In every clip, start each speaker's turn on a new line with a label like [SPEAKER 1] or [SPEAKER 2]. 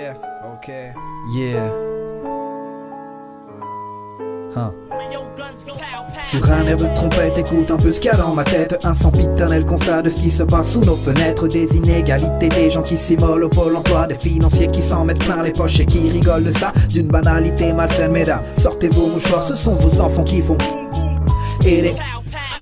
[SPEAKER 1] Yeah, ok. Yeah. Huh. Sur un air de trompette, écoute un peu ce qu'il y a dans ma tête. Un sempiternel constat de ce qui se passe sous nos fenêtres. Des inégalités, des gens qui s'immolent au pôle emploi, des financiers qui s'en mettent plein les poches et qui rigolent de ça. D'une banalité malsaine, mesdames, sortez vos mouchoirs, ce sont vos enfants qui font aider.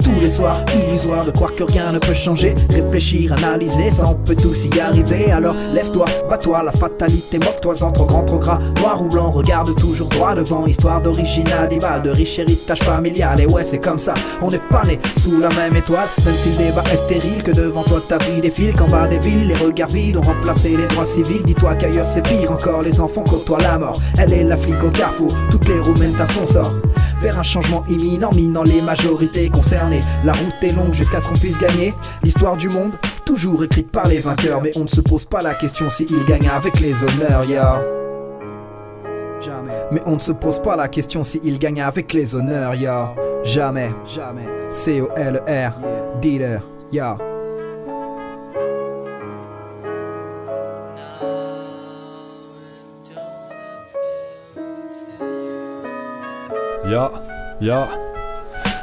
[SPEAKER 1] Tous les soirs, illusoire de croire que rien ne peut changer. Réfléchir, analyser, ça on peut tous y arriver. Alors lève-toi, bats-toi, la fatalité moque-toi-en. Trop grand, trop gras, noir ou blanc, regarde toujours droit devant. Histoire d'origine animale, de riche héritage familial. Et ouais c'est comme ça, on n'est pas né sous la même étoile. Même si le débat est stérile, que devant toi ta vie défile. Qu'en bas des villes, les regards vides ont remplacé les droits civiques. Dis-toi qu'ailleurs c'est pire encore, les enfants côtoient la mort. Elle est la flic au carrefour, toutes les roues mènent à son sort. Vers un changement imminent, minant les majorités concernées. La route est longue jusqu'à ce qu'on puisse gagner. L'histoire du monde, toujours écrite par les vainqueurs. Mais on ne se pose pas la question si ils gagnent avec les honneurs, ya. Jamais. Mais on ne se pose pas la question si ils gagnent avec les honneurs, ya. Jamais. Jamais. C-O-L-E-R, dealer, ya.
[SPEAKER 2] Ya,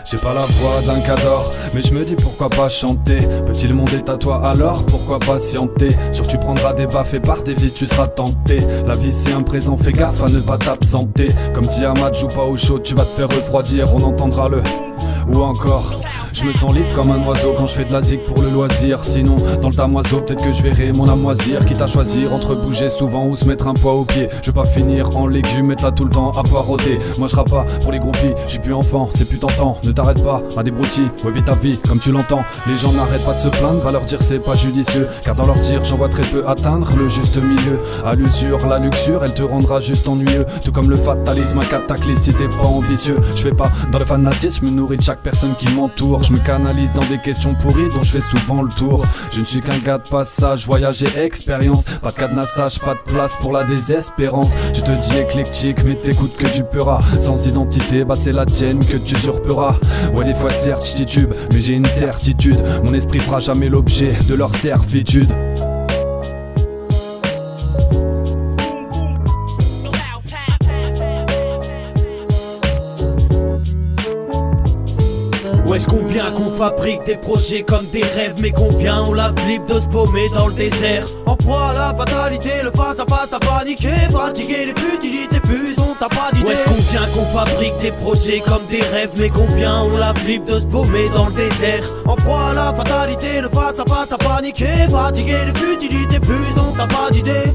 [SPEAKER 2] j'ai pas la voix d'un cador, mais je me dis pourquoi pas chanter. Petit le monde est à toi alors, pourquoi patienter? Sûr tu prendras des baffes et par des vis tu seras tenté. La vie c'est un présent, fais gaffe à ne pas t'absenter. Comme dit Ahmad, joue pas au chaud, tu vas te faire refroidir, on entendra le... Ou encore, je me sens libre comme un oiseau quand je fais de la zig pour le loisir. Sinon, dans le tamoiseau, peut-être que je verrai mon âme moisir. Quitte à choisir entre bouger souvent ou se mettre un poids au pied. Je veux pas finir en légumes, être là tout le temps à poireauter. Moi je rappe pas pour les groupies, j'suis plus enfant, c'est plus tentant. Ne t'arrête pas à des broutilles, ouais vis ta vie comme tu l'entends. Les gens n'arrêtent pas de se plaindre, à leur dire c'est pas judicieux. Car dans leur tir, j'en vois très peu atteindre le juste milieu. À l'usure, la luxure, elle te rendra juste ennuyeux. Tout comme le fatalisme, un cataclysme si t'es pas ambitieux. Je fais pas dans le fanatisme, je me nourris de chaque personne qui m'entoure. Je me canalise dans des questions pourries dont je fais souvent le tour. Je ne suis qu'un gars de passage, voyage et expérience. Pas de cadenassage, pas de place pour la désespérance. Tu te dis éclectique mais t'écoutes que du peurat. Sans identité, bah c'est la tienne que tu surperas. Ouais des fois certes je titube, mais j'ai une certitude. Mon esprit fera jamais l'objet de leur servitude.
[SPEAKER 3] Wesh combien qu'on fabrique des projets comme des rêves. Mais combien on la flippe de se paumer dans le désert. En proie à la fatalité, le face à face t'as paniqué. Fatigué, les futilités fusent, on t'a pas d'idée. Wesh combien qu'on fabrique des projets comme des rêves. Mais combien on la flippe de se paumer dans le désert. En proie à la fatalité, le face à face t'as paniqué. Fatigué, les futilités fusent, on t'a pas d'idée.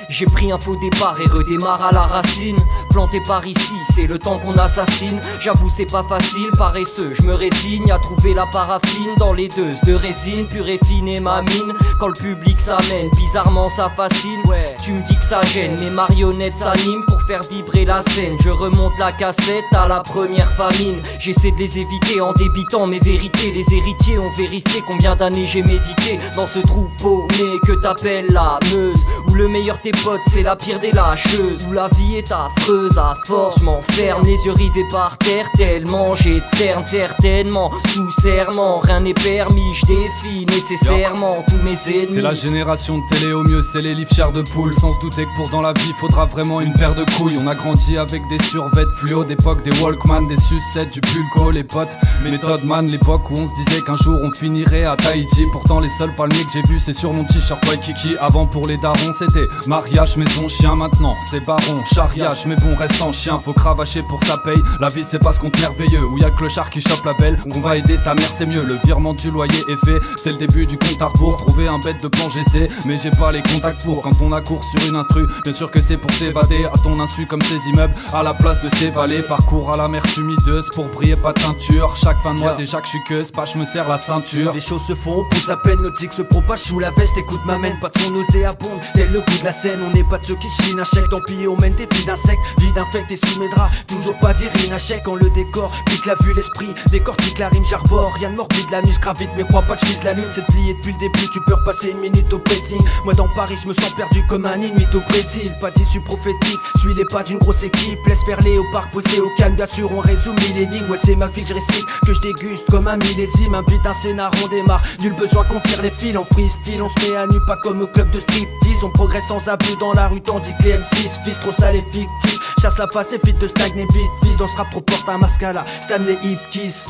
[SPEAKER 4] J'ai pris un faux départ et redémarre à la racine. Planté par ici, c'est le temps qu'on assassine. J'avoue c'est pas facile, paresseux, je me résigne à trouver la paraffine dans les deuses de résine, pure et fine et ma mine. Quand le public s'amène, bizarrement ça fascine. Ouais, tu me dis que ça gêne, mes marionnettes s'animent pour faire vibrer la scène. Je remonte la cassette à la première famine. J'essaie de les éviter en débitant mes vérités. Les héritiers ont vérifié combien d'années j'ai médité dans ce troupeau né que t'appelles la Meuse. Où le meilleur tes potes c'est la pire des lâcheuses. Où la vie est affreuse. À force je m'enferme, les yeux rivés par terre. Tellement j'ai de cernes, certainement sous serment. Rien n'est permis, je défie nécessairement tous mes ennemis.
[SPEAKER 2] C'est la génération de télé au mieux, c'est les livres chers de poule. Sans se douter que pour dans la vie faudra vraiment une paire de couilles. On a grandi avec des survêtes fluo d'époque, des Walkman, des sucettes, du pulco, les potes méthode man. L'époque où on se disait qu'un jour on finirait à Tahiti. Pourtant les seuls palmiers que j'ai vus c'est sur mon t-shirt Waikiki. Avant pour les darons c'était mariage, maison, chien. Maintenant c'est baron, charriage, mais bon reste en chien, faut cravacher pour sa paye. La vie c'est pas ce compte merveilleux où y'a le clochard qui chope la belle. On va aider ta mère c'est mieux, le virement du loyer est fait. C'est le début du compte à rebours, trouver un bête de plan j'essaie. Mais j'ai pas les contacts pour quand on a cours sur une instru. Bien sûr que c'est pour s'évader à ton insu comme ces immeubles à la place de ces vallées. Parcours à la mer humideuse pour briller pas de teinture. Chaque fin de mois déjà que je suis queuse, pas je me serre la ceinture.
[SPEAKER 3] Les choses se font, on pousse à peine, notre zig se propage sous la veste. Écoute ma main, pas de son nauséabonde, tel le coup de la scène. on n'est pas de ceux qui chinent un chèque. Tant pis, on mène des vies d'insectes, vie d'infectés sous mes draps. Toujours pas d'Irina chèque quand le décor pique la vue, l'esprit, décortique la rime, j'arbore. Rien de morbide, la mise gravite, mais crois pas que je vise la lune. C'est de plier depuis le début, tu peux repasser une minute au pressing. Moi dans Paris, je me sens perdu comme un inuit au Brésil. Pas d'issue prophétique, suis les pas d'une grosse équipe. Laisse faire léopard, posé au calme, bien sûr, on résout mille énigmes. Ouais, c'est ma vie que je récite, que je déguste comme un millésime. Un beat, un scénar, on démarre, nul besoin qu'on tire les fils. En freestyle, on se met à nu, pas comme au club de striptease. On progresse sans abus dans la rue, tandis que les M6 fils trop sale et fictif. Chasse la face, évite de stagner vite. Fils dans ce rap trop porte un masque à la Stanley Hip Kiss.